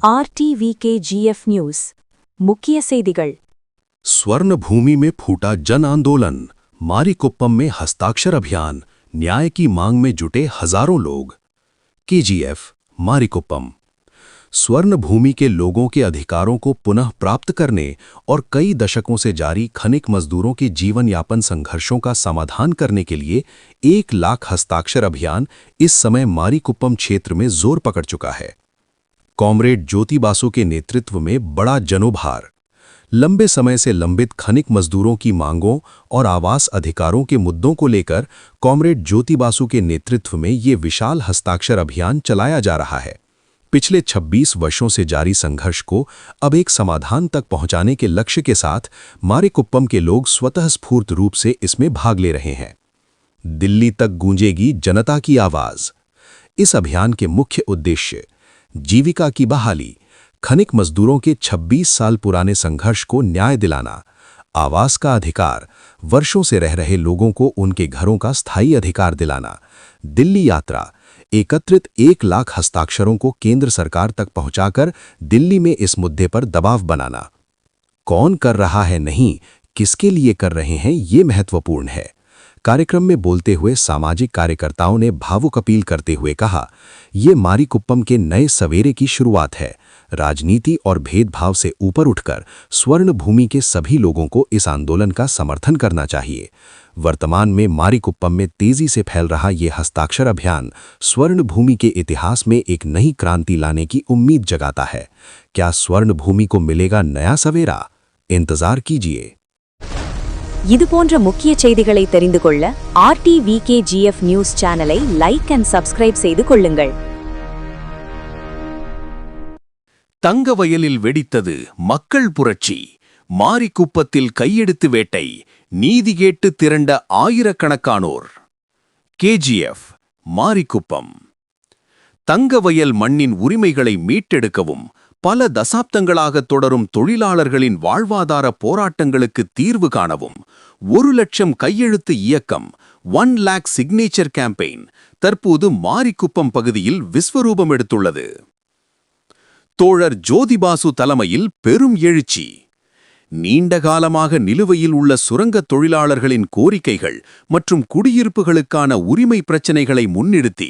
RTVKGF news मुख्य செய்திகள் स्वर्ण भूमि में फूटा जन आंदोलन, मारीकुप्पम में हस्ताक्षर अभियान, न्याय की मांग में जुटे हजारों लोग। KGF मारीकुप्पम स्वर्ण भूमि के लोगों के अधिकारों को पुनः प्राप्त करने और कई दशकों से जारी खनिक मजदूरों के जीवन यापन संघर्षों का समाधान करने के लिए 1 लाख हस्ताक्षर अभियान इस समय मारीकुप्पम क्षेत्र में जोर पकड़ चुका है। कॉमरेड ज्योति बासु के नेतृत्व में बड़ा जनोभार, लंबे समय से लंबित खनिक मजदूरों की मांगों और आवास अधिकारों के मुद्दों को लेकर कॉमरेड ज्योति बासु के नेतृत्व में ये विशाल हस्ताक्षर अभियान चलाया जा रहा है। पिछले 26 वर्षों से जारी संघर्ष को अब एक समाधान तक पहुंचाने के लक्ष्य के साथ मारीकुप्पम के लोग स्वतः स्फूर्त रूप से इसमें भाग ले रहे हैं। दिल्ली तक गूंजेगी जनता की आवाज। इस अभियान के मुख्य उद्देश्य जीविका की बहाली, खनिक मजदूरों के 26 साल पुराने संघर्ष को न्याय दिलाना, आवास का अधिकार, वर्षों से रह रहे लोगों को उनके घरों का स्थायी अधिकार दिलाना, दिल्ली यात्रा, एकत्रित 1 लाख हस्ताक्षरों को केंद्र सरकार तक पहुंचाकर दिल्ली में इस मुद्दे पर दबाव बनाना। कौन कर रहा है नहीं, किसके लिए कर रहे हैं, ये महत्वपूर्ण है। कार्यक्रम में बोलते हुए सामाजिक कार्यकर्ताओं ने भावुक अपील करते हुए कहा, ये मारीकुप्पम के नए सवेरे की शुरुआत है। राजनीति और भेदभाव से ऊपर उठकर स्वर्ण भूमि के सभी लोगों को इस आंदोलन का समर्थन करना चाहिए। वर्तमान में मारीकुप्पम में तेजी से फैल रहा ये हस्ताक्षर अभियान स्वर्ण भूमि के इतिहास में एक नई क्रांति लाने की उम्मीद जगाता है। क्या स्वर्ण भूमि को मिलेगा नया सवेरा? इंतजार कीजिए। இது போன்ற முக்கிய செய்திகளை தெரிந்து கொள்ள RTVKGF நியூஸ் சேனலை லைக் அண்ட் சப்ஸ்கிரைப் செய்து கொள்ளுங்கள். தங்கவயலில் வெடித்தது மக்கள் புரட்சி. மாரிக்குப்பத்தில் கையெடுத்து வேட்டை, நீதி கேட்டு திரண்ட ஆயிரக்கணக்கானோர். KGF மாரிக்குப்பம் தங்கவயல் மண்ணின் உரிமைகளை மீட்டெடுக்கவும் பல தசாப்தங்களாக தொடரும் தொழிலாளர்களின் வாழ்வாதார போராட்டங்களுக்கு தீர்வு காணவும் 1 லட்சம் கையெழுத்து இயக்கம் 1 lakh சிக்னேச்சர் கேம்பெயின் தற்போது மாரிக்குப்பம் பகுதியில் விஸ்வரூபம் எடுத்துள்ளது. தோழர் ஜோதி பாசு தலைமையில் பெரும் எழுச்சி. நீண்ட காலமாக நிலுவையில் உள்ள சுரங்கத் தொழிலாளர்களின் கோரிக்கைகள் மற்றும் குடியிருப்புகளுக்கான உரிமை பிரச்சினைகளை முன்னிறுத்தி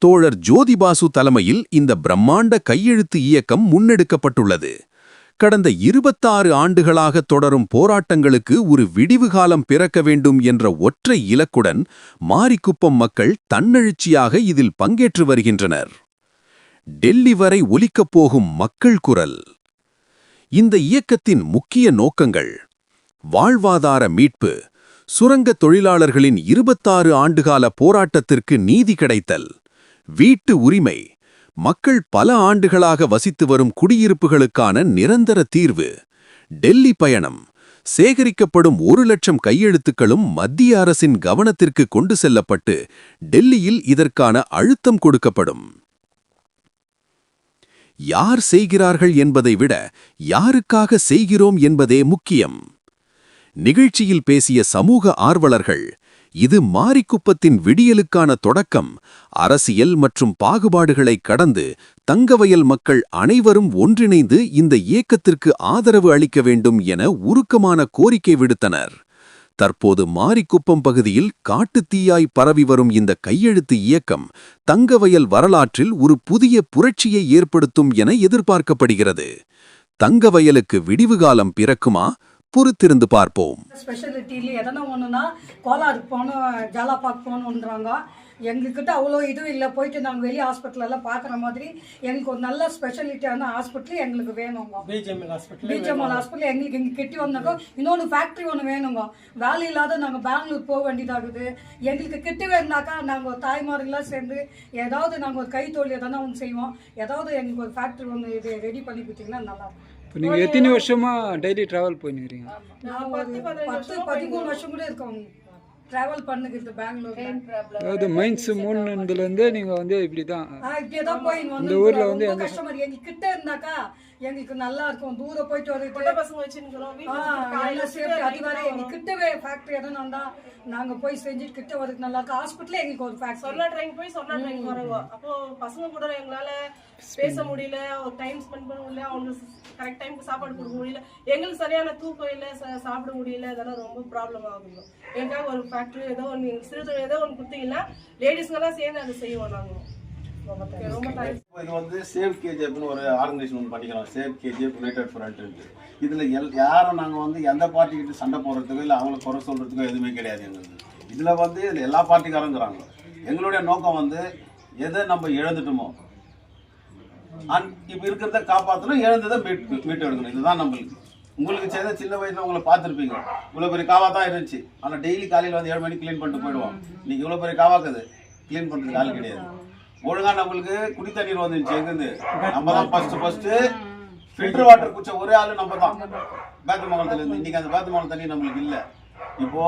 தோழர் ஜோதி பாசு தலைமையில் இந்த பிரம்மாண்ட கையெழுத்து இயக்கம் முன்னெடுக்கப்பட்டுள்ளது. கடந்த 26 ஆண்டுகளாக தொடரும் போராட்டங்களுக்கு ஒரு விடிவு காலம் பிறக்க வேண்டும் என்ற ஒற்றை இலக்குடன் மாரிக்குப்பம் மக்கள் தன்னெழுச்சியாக இதில் பங்கேற்று வருகின்றனர். டெல்லி வரை ஒலிக்கப் போகும் மக்கள் குரல். இந்த இயக்கத்தின் முக்கிய நோக்கங்கள்: வாழ்வாதார மீட்பு, சுரங்கத் தொழிலாளர்களின் 26 ஆண்டுகால போராட்டத்திற்கு நீதி கிடைத்தல், வீட்டு உரிமை, மக்கள் பல ஆண்டுகளாக வசித்து வரும் குடியிருப்புகளுக்கான நிரந்தர தீர்வு, டெல்லி பயணம், சேகரிக்கப்படும் 1 லட்சம் கையெழுத்துக்களும் மத்திய அரசின் கவனத்திற்கு கொண்டு செல்லப்பட்டு டெல்லியில் இதற்கான அழுத்தம் கொடுக்கப்படும். யார் செய்கிறார்கள் என்பதை விட யாருக்காக செய்கிறோம் என்பதே முக்கியம். நிகழ்ச்சியில் பேசிய சமூக ஆர்வலர்கள், இது மாரிக்குப்பத்தின் விடியலுக்கான தொடக்கம். அரசியல் மற்றும் பாகுபாடுகளை கடந்து தங்கவயல் மக்கள் அனைவரும் ஒன்றிணைந்து இந்த இயக்கத்திற்கு ஆதரவு அளிக்க வேண்டும் என உருக்கமான கோரிக்கை விடுத்தனர். தற்போது மாரிக்குப்பம் பகுதியில் காட்டுத்தீயாய் பரவி வரும் இந்த கையெழுத்து இயக்கம் தங்கவயல் வரலாற்றில் ஒரு புதிய புரட்சியை ஏற்படுத்தும் என எதிர்பார்க்கப்படுகிறது. தங்கவயலுக்கு விடிவுகாலம் பிறக்குமா? பொறுத்திருந்து பார்ப்போம். எங்ககிட்ட அவ்வளோ இதுவும் இல்லை. போயிட்டு நாங்கள் வெளியே ஹாஸ்பிட்டலெல்லாம் பார்க்குற மாதிரி எங்களுக்கு ஒரு நல்ல ஸ்பெஷாலிட்டியான ஹாஸ்பிட்டல் எங்களுக்கு வேணுங்க. பிஜிஎம்எல் ஹாஸ்பிட்டல் எங்களுக்கு இங்கே கிட்டி வந்தாக்கோ இன்னொன்று ஃபேக்ட்ரி ஒன்று வேணுங்க. வேலை இல்லாத நாங்கள் பெங்களூர் போக வேண்டியதாகுது. எங்களுக்கு கிட்டி வேணுனாக்கா நாங்கள் தாய்மார்கள்லாம் சேர்ந்து ஏதாவது நாங்கள் ஒரு கைத்தொழில் எதனா ஒன்று செய்வோம். ஏதாவது எங்களுக்கு ஒரு ஃபேக்ட்ரி ஒன்று இது ரெடி பண்ணி கொடுத்தீங்கன்னா நல்லாயிருக்கும். இப்போ நீங்கள் எத்தனை வருஷமாக டெய்லி ட்ராவல் பண்ணிக்கிறீங்க? நான் ஒரு 10-13 வருஷம் கூட இருக்கோம் ட்ராவல் பண்ணுகிறது பெங்களூர். அதாவது மைன்ஸ் 3 நீங்கள் வந்து இப்படி தான் இப்படியே தான் போய் இந்த ஊரில் வந்து கஸ்டமர் எங்களுக்கு கிட்ட இருந்தாக்கா எங்களுக்கு நல்லா இருக்கும். தூரம் போயிட்டு பொட்ட பசங்க வச்சுருக்கிறோம் எல்லாம் சேஃப்டி. அது வேற எங்களுக்கு கிட்டவே ஃபேக்ட்ரி எதுவும் தான் நாங்கள் போய் செஞ்சு கிட்ட வரதுக்கு நல்லா இருக்கும். ஹாஸ்பிட்டலே எங்களுக்கு ஒரு ஃபேக்ட்ரி. சொன்னா ட்ரெயின் போய் சொன்னா ட்ரெயின் வரோம். அப்போ பசங்க கூட எங்களால் பேச முடியல, ஒரு டைம் ஸ்பெண்ட் பண்ண முடியல, அவங்களுக்கு கரெக்ட் டைமுக்கு சாப்பாடு கொடுக்க முடியல, எங்களுக்கு சரியான தூக்கம் இல்லை, சாப்பிட முடியல. இதெல்லாம் ரொம்ப ப்ராப்ளம் ஆகுது. எங்களுக்காக ஒரு ஃபேக்ட்ரி ஏதோ ஒன்று சிறு ஏதோ ஒன்று கொடுத்தீங்கன்னா லேடிஸ்ங்கெல்லாம் சேர்ந்து அதை செய்வோம். நாங்கள் ரொம்ப தேங்க்ஸ். இது வந்து சேவ் கேஜிஎஃப்னு ஒரு ஆர்கனைசேஷன் ஒன்று பண்ணிக்கிறோம். சேவ் கேஜிஎஃப் யுனைடெட் ஃப்ரண்ட் இருக்கு. இதில் யாரும் நாங்கள் வந்து எந்த பார்ட்டிக்கிட்ட சண்டை போடுறதுக்கோ இல்லை அவங்களை குறை சொல்கிறதுக்கோ எதுவுமே கிடையாது எங்களுக்கு. இதில் வந்து இதில் எல்லா பார்ட்டிக்காரங்கிறாங்க. எங்களுடைய நோக்கம் வந்து எதை நம்ம இழந்துட்டோமோ இப்போ இருக்கிறத காப்பாற்றணும், இழந்ததை மீட்டு எடுக்கணும். இதுதான் நம்மளுக்கு. உங்களுக்கு செய்த சின்ன வயசுல உங்களை பார்த்துருப்பீங்க. இவ்வளோ பெரிய காவா தான் இருந்துச்சு. ஆனால் டெய்லி காலையில் வந்து 7 மணிக்கு க்ளீன் பண்ணிட்டு போயிடுவோம். இன்னைக்கு இவ்வளோ பெரிய காவாக்குது, க்ளீன் பண்ணுறதுக்கு ஆள் கிடையாது. ஒழுங்கா நம்மளுக்கு குடி தண்ணீர் வந்துச்சு. எங்கேருந்து நம்ம தான் ஃபர்ஸ்ட் ஃபில்டர் வாட்டர் குடிச்ச ஒரே ஆளு நம்ம தான் பேத்தமங்கலத்துல இருந்து. இன்னைக்கு அந்த பேத்தமங்கலம் தண்ணி நம்மளுக்கு இல்லை. இப்போ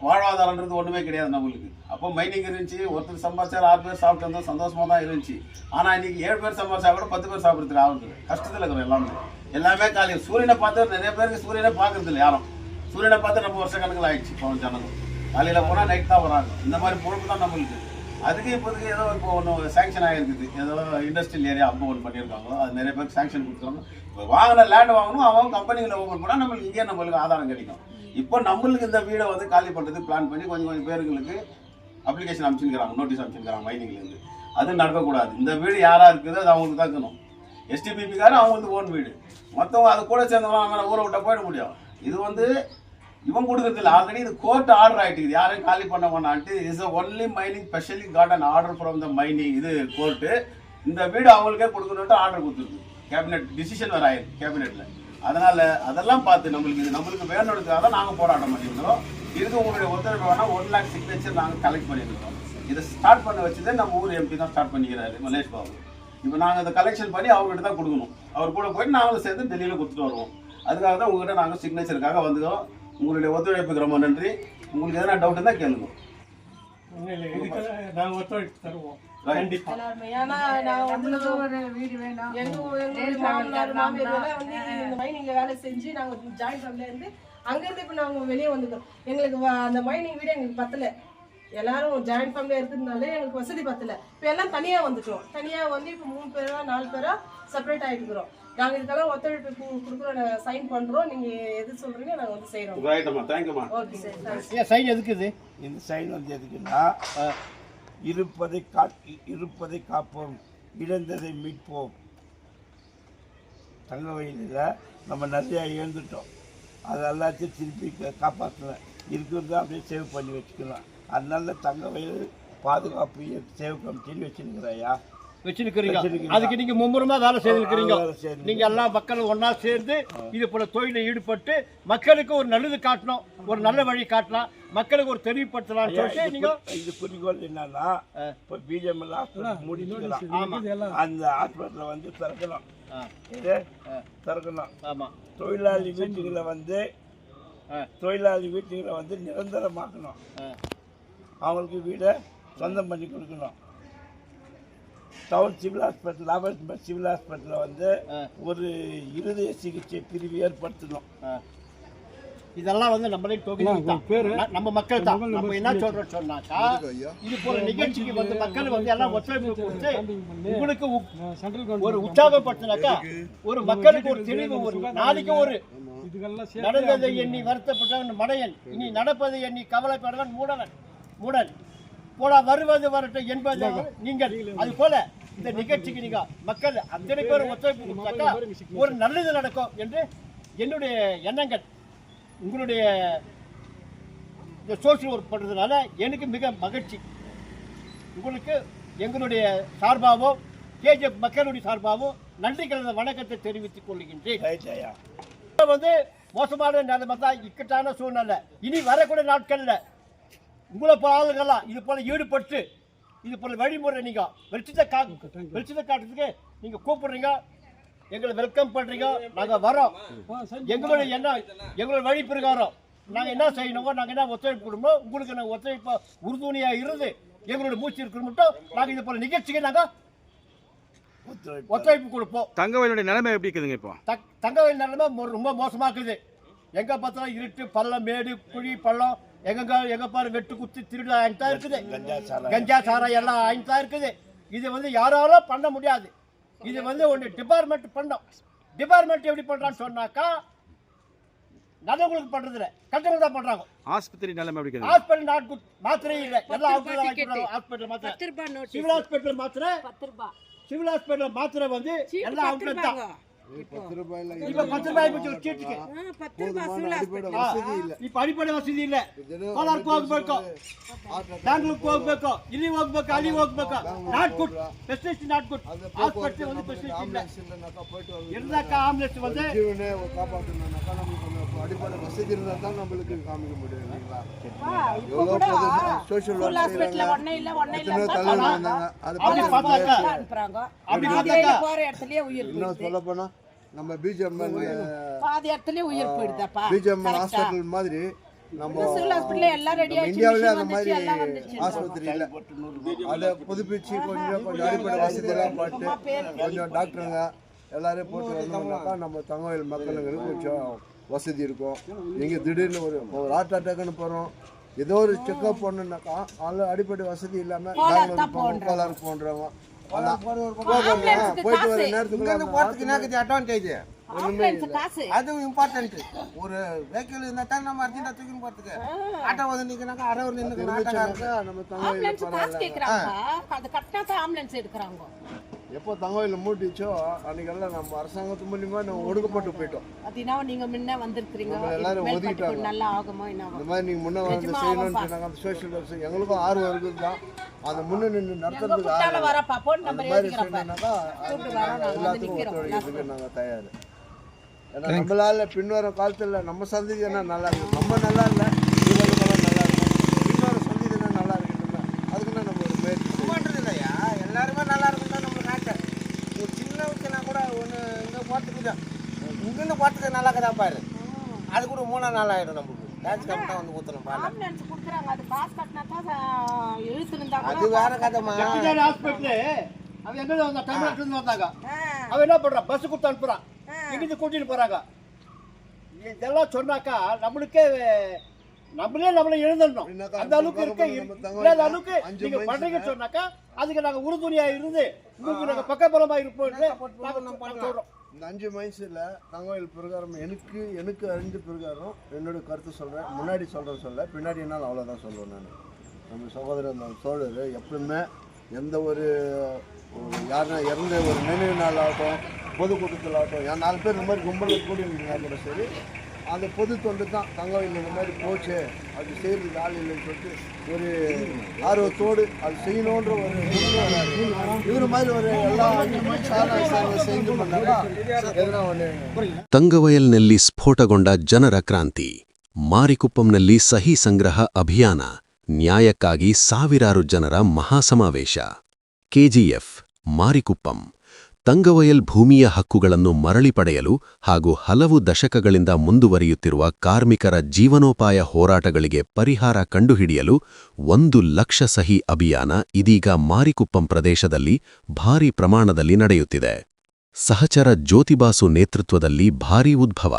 வாழ்வாதாரன்றது ஒண்ணுமே கிடையாது நம்மளுக்கு. அப்போ மைனிங் இருந்துச்சு, ஒருத்தர் சம்பாதிச்சார், 6 பேர் சாப்பிட்டு வந்தோம், சந்தோஷமா தான் இருந்துச்சு. ஆனா இன்னைக்கு 7 பேர் சம்பாதிச்சா கூட 10 பேர் சாப்பிட்றதுக்கு ஆகுது. கஷ்டத்துல இருக்கிறோம் எல்லாமே காலையில். சூரியனை பார்த்து நிறைய பேருக்கு சூரியனை பார்க்கறது இல்லை யாரும். சூரியனை பார்த்து நம்ம வருஷ கணக்கில் ஆயிடுச்சு. இப்போ ஜனங்கள் காலையில போனா நைட் தான் வராங்க. இந்த மாதிரி பொழுப்பு தான் நம்மளுக்கு. அதுக்கு இப்போதைக்கு ஏதோ இப்போ ஒன்று சேங்ஷன் ஆகிருக்குது. ஏதோ இண்டஸ்ட்ரியல் ஏரியா அப்போ ஒன்று பண்ணியிருக்காங்களோ, அது நிறைய பேருக்கு சேங்ஷன் கொடுத்துருக்காங்க. இப்போ வாங்கின லேண்ட் வாங்கணும், அவங்க கம்பெனிகளை ஓப்பன் பண்ணால் நம்மளுக்கு இங்கே நம்மளுக்கு ஆதாரம் கிடைக்கும். இப்போ நம்மளுக்கு இந்த வீடை வந்து காலி பண்ணுறதுக்கு பிளான் பண்ணி கொஞ்சம் பேருங்களுக்கு அப்ளிகேஷன் அமைச்சிருக்கிறாங்க, நோட்டீஸ் அமைச்சிருக்காங்க மைனிங்லேருந்து. அது நடக்கக்கூடாது. இந்த வீடு யாராக இருக்குது அது அவங்களுக்கு தான் இருக்கணும். எஸ்டிபிபிக்காரர் அவங்களுக்கு ஓன் வீடு. மற்றவங்க அது கூட சேர்ந்தவங்க ஊரை விட்ட போயிட முடியும். இது வந்து இவன் கொடுக்கறது இல்லை. ஆல்ரெடி இது கோர்ட் ஆர்டர் ஆகிட்டு யாரையும் காலி பண்ண வேணான்ட்டு. Is only mining specially got an order from the mining. இது கோர்ட்டு இந்த வீடு அவங்களுக்கே கொடுக்கணுன்ட்டு ஆர்டர் கொடுத்துருக்கு. கேபினெட் டிசிஷன் வேறு ஆயிருக்கு கேபினெட்டில். அதனால அதெல்லாம் பார்த்து நம்மளுக்கு வேணுன்றதுக்காக தான் நாங்கள் போராட்டம் பண்ணியிருக்கிறோம். இதுக்கு உங்களுடைய ஒத்துழைப்பு வேணால் 1 lakh சிக்னேச்சர் நாங்கள் கலெக்ட் பண்ணியிருக்கிறோம். இதை ஸ்டார்ட் பண்ண வச்சுதான் நம்ம ஊர் எம்பி தான் ஸ்டார்ட் பண்ணிக்கிறாரு, மலேஷ் பாபு. இப்போ நாங்கள் அதை கலெக்ஷன் பண்ணி அவர்கிட்ட தான் கொடுக்கணும். அவர் கூட போயிட்டு நாங்களும் சேர்ந்து டெல்லியில் கொடுத்துட்டு வருவோம். அதுக்காக தான் உங்கள்கிட்ட நாங்கள் சிக்னேச்சருக்காக வந்துக்கிறோம். உங்களுடைய ஒத்துழைப்புக்கு ரொம்ப நன்றி. உங்களுக்கு எதனா டவுட் இருந்தால் கேளுங்க. நாங்கள் ஒத்துழைப்பு தருவோம். ஏன்னா நாங்கள் வந்து மைனிங்ல வேலை செஞ்சு நாங்கள் ஜாயின் ஃபேமிலியா இருந்து அங்கேருந்து இப்போ நாங்கள் வெளியே வந்துட்டோம். எங்களுக்கு அந்த மைனிங் வீடு எங்களுக்கு பத்தலை. எல்லாரும் ஜாயின்ட் ஃபேமிலியாக இருக்கிறதுனால எங்களுக்கு வசதி பத்தலை. இப்போ எல்லாம் தனியாக வந்துட்டோம். தனியாக வந்து இப்போ 3 பேரா 4 பேரா செப்பரேட் ஆகிட்டு இருக்கிறோம். நாங்கள் இதுக்கெல்லாம் ஒத்துழைப்பு கொடுக்குறோம், சைன் பண்ணுறோம். நீங்கள் எது சொல்கிறீங்க நாங்கள் வந்து செய்கிறோம். ரைட்டம்மா, தேங்க்யூம்மா. Okay sir. ஏன் சைன் எதுக்குது? இந்த சைன் வந்து எதுக்குன்னா, இருப்பதை காப்போம், இழந்ததை மீட்போம். தங்க வயலில் நம்ம நிறையா இழந்துட்டோம். அது எல்லாத்தையும் திருப்பி காப்பாற்றலாம். இருக்கிறத அப்படியே சேவ் பண்ணி வச்சுக்கலாம். அதனால தங்க வயல் பாதுகாப்பு சேவ் கமிட்டின்னு வச்சுருக்கிறாயா வச்சிருக்கிறீங்க. அதுக்கு நீங்க மும்முரமா வேலை செய்திருக்கிறீங்க. நீங்க எல்லா மக்களும் ஒன்னா சேர்ந்து இது போல தொழிலை ஈடுபட்டு மக்களுக்கு ஒரு நல்லது காட்டணும், ஒரு நல்ல வழி காட்டலாம், மக்களுக்கு ஒரு தெளிவுபடுத்தலாம் சொல்லிட்டு நீங்க. இது குறிக்கோள் என்னன்னா, இப்போ பிஜிஎம்எல் ஹாஸ்பிட்டல் முடிச்சுக்கலாம். அந்த ஹாஸ்பிட்டலில் வந்து திறக்கணும். திறக்கணும். ஆமாம். தொழிலாளி வீட்டுகளை வந்து நிரந்தரமாக்கணும். அவங்களுக்கு வீடை சொந்தம் பண்ணி கொடுக்கணும். டவுன் சிவில் ஹாஸ்பிட்டல், லாபர்ட் சிவில் ஹாஸ்பிட்டலில் வந்து ஒரு இருதய சிகிச்சை பிரிவு ஏற்படுத்தணும். இதெல்லாம் வந்து நம்மளே நம்ம மக்கள் தான். நம்ம என்ன சொல்றோம் சொன்னாக்கா, இது போல நிகழ்ச்சிக்கு வந்து மக்கள் வந்து எல்லாம் ஒத்துழைப்பு கொடுத்து உங்களுக்கு ஒரு உற்சாகப்படுத்தினாக்கா, ஒரு மக்களுக்கு ஒரு தெளிவு, ஒரு நாளைக்கு ஒரு நடந்ததை எண்ணி வருத்தப்பட்டவன் மடையன், இனி நடப்பதை எண்ணி கவலைப்படுவன் மூடன் போல வருவது வரட்டும் என்பது நீங்கள். அது போல இந்த நிகழ்ச்சிக்கு நீங்க மக்கள் அத்தனை பேர் ஒத்துழைப்பு கொடுத்தாக்கா ஒரு நல்லது நடக்கும் என்று என்னுடைய எண்ணங்கள். உங்களுடைய இந்த சோசியல் ஒர்க் பண்ணுறதுனால எனக்கு மிக மகிழ்ச்சி. உங்களுக்கு எங்களுடைய சார்பாகவும் கேஜிஎஃப் மக்களுடைய சார்பாகவும் நன்றி கலந்த வணக்கத்தை தெரிவித்துக் கொள்கின்றேன். வந்து மோசமான நிலைமை தான், இக்கட்டான சூழ்நிலை. இனி வரக்கூடிய நாட்கள்ல உங்களை போல ஆளுங்கள்லாம் இது போல ஈடுபட்டு இது போல வழிமுறை நீங்க வெளிச்சத்தை காட்டுறதுக்கு நீங்க கூப்பிடுறீங்க, எங்களை வெல்கம் பண்றீங்க. நாங்க வரோம். எங்களுடைய வழி பிரகாரம் நாங்க என்ன செய்யணுமோ, நாங்க என்ன ஒத்துழைப்பு கொடுக்கணும், உங்களுக்கு நாங்கள் ஒத்துழைப்பா உறுதுணையா இருந்து எங்களுடைய மூச்சு இருக்கிற மட்டும் நாங்க இது போல நிகழ்ச்சிக்கு நாங்க ஒத்துழைப்பு கொடுப்போம். தங்கவயலுடைய நிலைமை எப்படி இருக்குதுங்க இப்போ? தங்கவயல் நிலைமை ரொம்ப மோசமா இருக்குது. எங்க பார்த்தாலும் இருட்டு, பள்ளம், மேடு, குழி, பள்ளம், எங்க பாரு வெட்டு குத்து திருடு ஆயிட்டு தான் இருக்குது. கஞ்சா சாராயம் எல்லாம் ஆயிட்டு தான் இருக்குது. இது வந்து யாராலும் பண்ண முடியாது. இது வந்து ஒன்று டிபார்ட்மெண்ட் பண்ணோம். டிபார்ட்மெண்ட் எப்படி பண்றான்னு சொன்னாக்கா நல்லவங்களுக்கு பண்றது இல்ல, கட்டவங்க தான் பண்றாங்க. ஆஸ்பத்திரி நிலைமை எப்படி இருக்குது? ஹாஸ்பிட்டல் நாட் குட், மாத்திரை இல்ல, எல்லாம் ஹாஸ்பிட்டல் மாத்திரை, சிவில் ஹாஸ்பிட்டல் மாத்திரை, சிவில் ஹாஸ்பிட்டல் மாத்திரை வந்து எல்லாம் அவுட்லெட் தான். இப்ப 10 ரூபாய் போச்சு ஒரு சீட்டுக்கு. இப்ப ಅಡಿಪಡೆ ವಸತಿ ಇಲ್ಲ. ಕೋಲಾರಕ್ಕೆ ಹೋಗ್ಬೇಕು, ಬ್ಯಾಂಗ್ಳೂರ್ಗೆ ಹೋಗ್ಬೇಕು, ಇಲ್ಲಿ ಹೋಗ್ಬೇಕು, ಅಲ್ಲಿ ಹೋಗ್ಬೇಕು. Not good, facility not good. Hospital ಒಂದು ಫೆಸಿಲಿಟಿ ಇಲ್ಲ. இருந்தாக்க ஆம்புலன்ஸ் வந்து காப்பாற்றணும்னாக்கா நமக்கு அடிப்படை வசதி இருந்தால் தான் நம்மளுக்கு காமிக்க முடியும் இல்லைங்களா? சோஷியல் இன்னும் சொல்ல போனா நம்ம பிஜிஎம்எல் ஹாஸ்பிட்டல் மாதிரி நம்ம இந்தியாவிலே அந்த மாதிரி ஆஸ்பத்திரி இல்லை. அதை புதுப்பிச்சு கொஞ்சம் அடிப்படை வசதி எல்லாம் பார்த்து கொஞ்சம் டாக்டருங்க எல்லாரையும் போட்டு வந்தோம்னாக்கா நம்ம தங்கவயல் மக்களுங்களுக்கு கொஞ்சம் வசதி இருக்கும். நீங்கள் திடீர்னு ஒரு ஹார்ட் அட்டாக்னு போகிறோம், ஏதோ ஒரு செக்அப் பண்ணணுன்னாக்கா அதில் அடிப்படை வசதி இல்லாமல் கோலாருக்கு போன்றவங்க போயிட்டு வர நேரத்துக்கு அட்வான்டேஜ் அதுவும் இம்பார்ட்டன்ட். ஒரு வெஹிக்கிள் இருந்தா தான் நம்ம அர்ஜென்டா தூக்கின்னு போறதுக்கு. ஆட்டோ வந்து நிக்கனாக்கா அரை ஒரு நின்னுக்கு நம்ம எப்போ தங்கவயல மூட்டிச்சோ அன்னைக்கெல்லாம் நம்ம அரசாங்கத்து மூலியமா நம்ம ஒடுக்கப்பட்டு போயிட்டோம். நீங்க முன்ன வந்திருக்கீங்க, எல்லாரும் ஒதுக்கிட்டாங்க. நல்லா ஆகுமா என்ன இந்த மாதிரி நீங்க முன்ன வந்து செய்யணும்னு சொன்னாங்க. அந்த சோஷியல் வெல்ஃபேர் எங்களுக்கும் ஆர்வம் இருக்குது தான். அந்த முன்ன நின்று நடத்துறதுக்கு அந்த மாதிரி சொன்னாக்கா எல்லாத்துக்கும் ஒத்துழைக்கிறதுக்கு நாங்கள் தயார். ஏன்னா நம்மளால பின்வரும் காலத்தில் நம்ம சந்ததி என்ன நல்லா இருக்கு, நம்ம நல்லா இல்லை, இவங்களுக்கெல்லாம் நல்லா இருக்கும், பின்வரும் சந்ததி என்ன நல்லா இருக்குன்னா அதுக்குன்னா நம்ம ஒரு முயற்சி பண்ணுறது இல்லையா. எல்லாருமே நல்லா இருக்கும் தான் நம்ம நாட்டை. ஒரு சின்ன விஷயம்னா கூட ஒன்று இங்கே போகிறதுக்கு தான் இங்கேருந்து போகிறதுக்கு நல்லா கதா பாரு, அது கூட 3 நாள் ஆகிடும். நமக்கு டான்ஸ் கரெக்டாக வந்து ஊற்றணும் பாரு, அது வேற கதைமா. ஹாஸ்பிட்டலு அவன் எங்கே வந்தா தமிழ்நாட்டிலேருந்து வந்தாங்க. அவன் என்ன பண்ணுறான், பஸ்ஸு கொடுத்து அனுப்புகிறான், இங்கிருந்து கூட்டிட்டு போறாங்க. இதெல்லாம் சொன்னாக்கா நம்மளே எழுந்துடணும். அந்த அளவுக்கு இருக்க அளவுக்கு நீங்க பண்றீங்க சொன்னாக்கா அதுக்கு நாங்க உறுதுணையா இருந்து உங்களுக்கு நாங்க பக்கபலமா இருப்போம். இந்த 5 மைன்ஸில் தங்கவயல் பிரகாரம் எனக்கு அறிஞ்ச பிரகாரம் என்னோட கருத்து சொல்கிறேன். முன்னாடி சொல்ல பின்னாடி என்னால் அவ்வளோதான் சொல்லுவேன். நான் நம்ம சகோதரர் தோழர் எப்பவுமே எந்த ஒரு யாருன்னா இறந்த ஒரு நினைவு நாள் ஆகட்டும், பொதுக்கூட்டத்தில் ஆகட்டும், என் 4 பேர் இந்த மாதிரி கும்பலில் கூடி இருந்தா கூட சரி, அந்த பொது தொண்டு தான் தங்கவயல் இந்த மாதிரி போச்சு, அது செய்கிறதுக்கு ஆள் இல்லைன்னு சொல்லிட்டு ஒரு ஆர்வத்தோடு அது செய்யணுன்ற ஒரு இவர் மாதிரி ஒரு எல்லா செஞ்சு பண்ணாங்க. எதனா ஒன்று ತಂಗವಯಲ್ನಲ್ಲಿ ಸ್ಫೋಟಗೊಂಡ ಜನರ ಕ್ರಾಂತಿ, ಮಾರಿಕುಪ್ಪಂನಲ್ಲಿ ಸಹಿ ಸಂಗ್ರಹ ಅಭಿಯಾನ, ನ್ಯಾಯಕ್ಕಾಗಿ ಸಾವಿರಾರು ಜನರ ಮಹಾಸಮಾವೇಶ. ಕೆಜಿಎಫ್ ಮಾರಿಕುಪ್ಪಂ ತಂಗವಯಲ್ ಭೂಮಿಯ ಹಕ್ಕುಗಳನ್ನು ಮರಳಿ ಪಡೆಯಲು ಹಾಗೂ ಹಲವು ದಶಕಗಳಿಂದ ಮುಂದುವರಿಯುತ್ತಿರುವ ಕಾರ್ಮಿಕರ ಜೀವನೋಪಾಯ ಹೋರಾಟಗಳಿಗೆ ಪರಿಹಾರ ಕಂಡುಹಿಡಿಯಲು 1 ಲಕ್ಷ ಸಹಿ ಅಭಿಯಾನ ಇದೀಗ ಮಾರಿಕುಪ್ಪಂ ಪ್ರದೇಶದಲ್ಲಿ ಭಾರೀ ಪ್ರಮಾಣದಲ್ಲಿ ನಡೆಯುತ್ತಿದೆ. ಸಹಚರ ಜ್ಯೋತಿಬಾಸು ನೇತೃತ್ವದಲ್ಲಿ ಭಾರೀ ಉದ್ಭವ.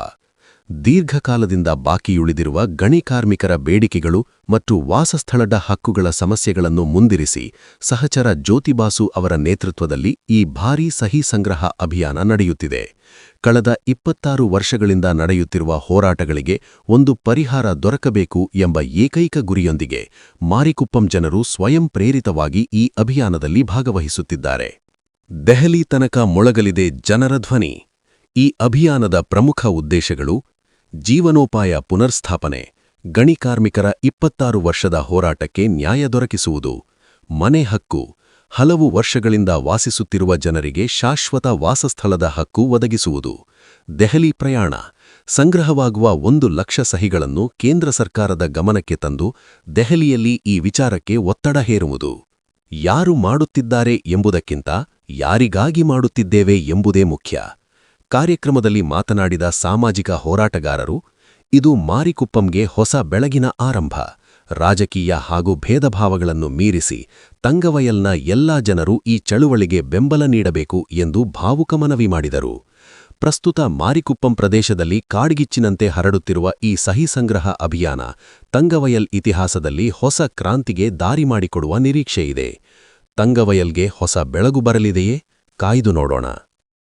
ದೀರ್ಘಕಾಲದಿಂದ ಬಾಕಿಯುಳಿದಿರುವ ಗಣಿ ಕಾರ್ಮಿಕರ ಬೇಡಿಕೆಗಳು ಮತ್ತು ವಾಸಸ್ಥಳದ ಹಕ್ಕುಗಳ ಸಮಸ್ಯೆಗಳನ್ನು ಮುಂದಿರಿಸಿ ಸಹಚರ ಜ್ಯೋತಿಬಾಸು ಅವರ ನೇತೃತ್ವದಲ್ಲಿ ಈ ಭಾರೀ ಸಹಿ ಸಂಗ್ರಹ ಅಭಿಯಾನ ನಡೆಯುತ್ತಿದೆ. ಕಳೆದ 26 ವರ್ಷಗಳಿಂದ ನಡೆಯುತ್ತಿರುವ ಹೋರಾಟಗಳಿಗೆ ಒಂದು ಪರಿಹಾರ ದೊರಕಬೇಕು ಎಂಬ ಏಕೈಕ ಗುರಿಯೊಂದಿಗೆ ಮಾರಿಕುಪ್ಪಂ ಜನರು ಸ್ವಯಂ ಪ್ರೇರಿತವಾಗಿ ಈ ಅಭಿಯಾನದಲ್ಲಿ ಭಾಗವಹಿಸುತ್ತಿದ್ದಾರೆ. ದೆಹಲಿ ತನಕ ಮೊಳಗಲಿದೆ ಜನರ ಧ್ವನಿ. ಈ ಅಭಿಯಾನದ ಪ್ರಮುಖ ಉದ್ದೇಶಗಳು: ಜೀವನೋಪಾಯ ಪುನರ್ಸ್ಥಾಪನೆ, ಗಣಿ ಕಾರ್ಮಿಕರ 26 ವರ್ಷದ ಹೋರಾಟಕ್ಕೆ ನ್ಯಾಯ ದೊರಕಿಸುವುದು, ಮನೆ ಹಕ್ಕು, ಹಲವು ವರ್ಷಗಳಿಂದ ವಾಸಿಸುತ್ತಿರುವ ಜನರಿಗೆ ಶಾಶ್ವತ ವಾಸಸ್ಥಳದ ಹಕ್ಕು ಒದಗಿಸುವುದು, ದೆಹಲಿ ಪ್ರಯಾಣ, ಸಂಗ್ರಹವಾಗುವ 1 ಲಕ್ಷ ಸಹಿಗಳನ್ನು ಕೇಂದ್ರ ಸರ್ಕಾರದ ಗಮನಕ್ಕೆ ತಂದು ದೆಹಲಿಯಲ್ಲಿ ಈ ವಿಚಾರಕ್ಕೆ ಒತ್ತಡ ಹೇರುವುದು. ಯಾರು ಮಾಡುತ್ತಿದ್ದಾರೆ ಎಂಬುದಕ್ಕಿಂತ ಯಾರಿಗಾಗಿ ಮಾಡುತ್ತಿದ್ದೇವೆ ಎಂಬುದೇ ಮುಖ್ಯ. ಕಾರ್ಯಕ್ರಮದಲ್ಲಿ ಮಾತನಾಡಿದ ಸಾಮಾಜಿಕ ಹೋರಾಟಗಾರರು, ಇದು ಮಾರಿಕುಪ್ಪಂಗೆ ಹೊಸ ಬೆಳಗಿನ ಆರಂಭ. ರಾಜಕೀಯ ಹಾಗೂ ಭೇದಭಾವಗಳನ್ನು ಮೀರಿಸಿ ತಂಗವಯಲ್ನ ಎಲ್ಲಾ ಜನರು ಈ ಚಳುವಳಿಗೆ ಬೆಂಬಲ ನೀಡಬೇಕು ಎಂದು ಭಾವುಕ ಮನವಿ ಮಾಡಿದರು. ಪ್ರಸ್ತುತ ಮಾರಿಕುಪ್ಪಂ ಪ್ರದೇಶದಲ್ಲಿ ಕಾಡ್ಗಿಚ್ಚಿನಂತೆ ಹರಡುತ್ತಿರುವ ಈ ಸಹಿ ಸಂಗ್ರಹ ಅಭಿಯಾನ ತಂಗವಯಲ್ ಇತಿಹಾಸದಲ್ಲಿ ಹೊಸ ಕ್ರಾಂತಿಗೆ ದಾರಿ ಮಾಡಿಕೊಡುವ ನಿರೀಕ್ಷೆಯಿದೆ. ತಂಗವಯಲ್ಗೆ ಹೊಸ ಬೆಳಗು ಬರಲಿದೆಯೇ? ಕಾಯ್ದು ನೋಡೋಣ.